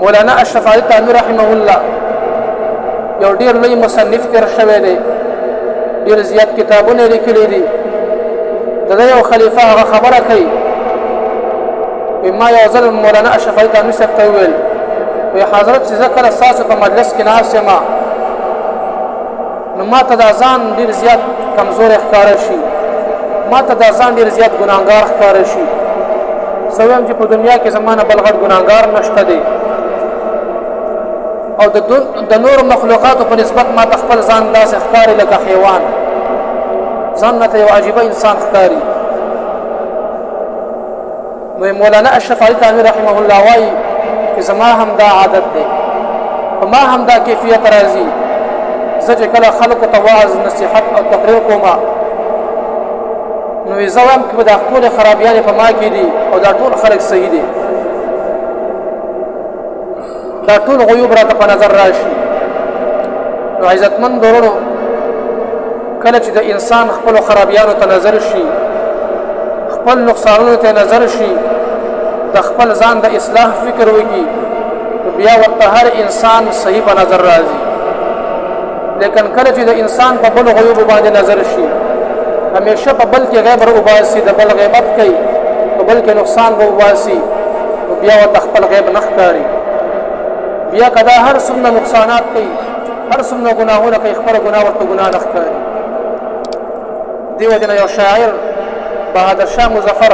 مولانا اشرف علي تھانوی رحمه الله یو ډیر لوی مصنف تیر شوی دی، ډیر زیات کتابونه لیکلي دي. د یو خلیفه هغه خبره کوي، ما یو ځل مولانا اشرف علي تھانوی صاحب ته وویل، وی حضرت چې زه کله ستاسو په مجلس کې ناست یم نو ما ته دا ځان ډېر زیات کمزوری ښکاره شي، ما ته دا ځان ډېر زیات ګناهګار ښکاره شي. زه وایم چې په دنیا کې زما نه بل غټ ګناهګار نشته دی، او د نورو مخلوقاتو په نسبت ما ته خپل ځان داسې ښکاري لکه حیوان، ځان راته یو عجیبه انسان ښکاري. نو مولانا اشرف علي تھانوی رحمه الله وایي چې زما هم دا عادت دی، په ما هم دا کیفیت راځي. زه چې کله خلکو ته وعظ نصیحت او تقریر کوم نو زه وایم چې دا ټولې خرابیانې په ما کې دي او دا ټول خلک صحیح دي، دا ټول غیوب راته په نظر راشي. نو عزتمند ورونو، کله چې د انسان خپلو خرابیانو ته نظر شي، خپل نقصانونو ته نظر شي، د خپل ځان د اصلاح فکر وکړي، نو بیا ورته هر انسان صحیح په نظر راځي. لیکن کله چې د انسان په بل غیوب باندې نظر شي، همیشه په بل کې غیب وباسي، د بل غیبت کوي، په بل کې نقصان وباسي، نو بیا ورته خپل غیب نه ښکاري. بیا کدا هر څومره نقصانات کوي، هر څومره ګناهونه کوي، خپل ګناه ورته ګناه نه ښکاري. دې وجه نه یو شاعر بهادر شاه مظفر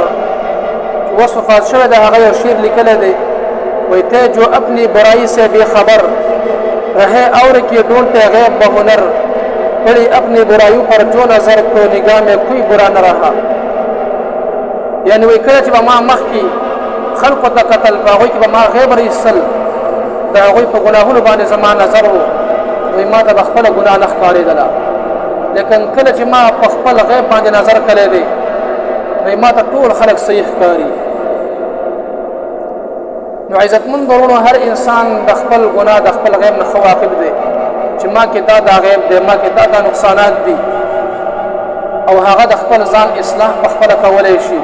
اوس وفات شوی دی، هغه یو شعر لیکلی دی، وی تے جو اپنی برائی سے بے خبر رہے اور کی ڈھونڈتے غیب بہنر، پڑی اپنی برائیوں پر جو نظر تو نگاہ میں کوئی برا نہ رہا. یعنی وی کله چې به ما مخکې خلقو ته کتل، په هغوی کې به ما غیب رایستل، د هغوی په ګناهونو باندې زما نظر و، وی ما ته به خپله ګناه نه ښکارېدله. لیکن کله چې ما په خپل غیب باندې نظر کلی دی نو ما ته ټول خلک صحیح ښکاري. نو عزتمند ورونو، هر انسان د خپل ګناه د خپل غیب نه ښه واقف دی چې ما کې دا غیب دی، ما کې دا نقصانات دي، او هغه د خپل ځان اصلاح په خپله کولی شي.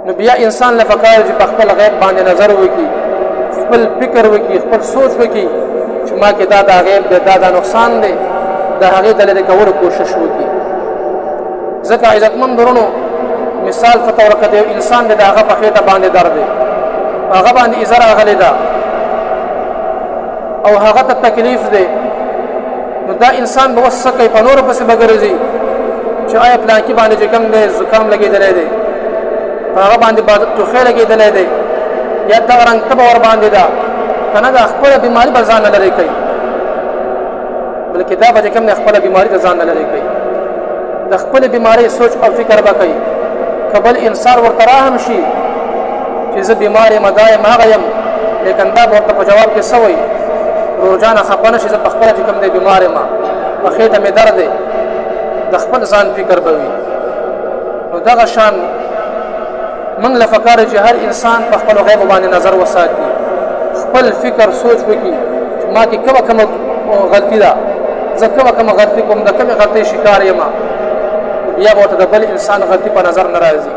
نو بیا انسان له پکار چې په خپل غیب باندې نظر وکړي، خپل فکر وکړي، خپل سوچ وکړي چې ما کې دا غیب دی، دا نقصان دی، د هغې د لرې کولو کوشش وکړي. ځکه عزتمند ورونو، مثال په طور که د یو انسان دی، د هغه په خېټه باندې درد دی، هغه باندې ایزه راغلې ده او هغه ته تکلیف دی، نو دا انسان به اوس څه کوي؟ په نورو پسې به ګرځي چې آیا پلانکي باندې چې کوم دی زکام لګېدلی دی، په هغه باندې ټوخی لګېدلی دی، یا دغه رنګ تبه ورباندې ده که نه، د خپله بیماري به ځان نه لرې کوي، بلکې دا به چې کوم دی خپله بیماري ته ځان نه لرې کوي، د خپلې بیمارۍ سوچ او فکر به کوي. که بل انسان ورته راهم شي چې زه بیمار یم، دا یم، هغه یم، لیکن دا به ورته په جواب کې څه وایي؟ روجانه خفه نه شي، زه په خپله چې کوم دی بیمار یم، په خېټه مې درد دی، د خپل ځان فکر به وي. نو دغه شان موږ له پکار چې هر انسان په خپلو غیبو باندې نظر وساتي، خپل فکر سوچ وکړي چې ما کې کومه غلطي ده، زه کومه غلطي کوم، د کومې غلطۍ شکار یم، بیا به ورته د بل انسان غلطي په نظر نه راځي.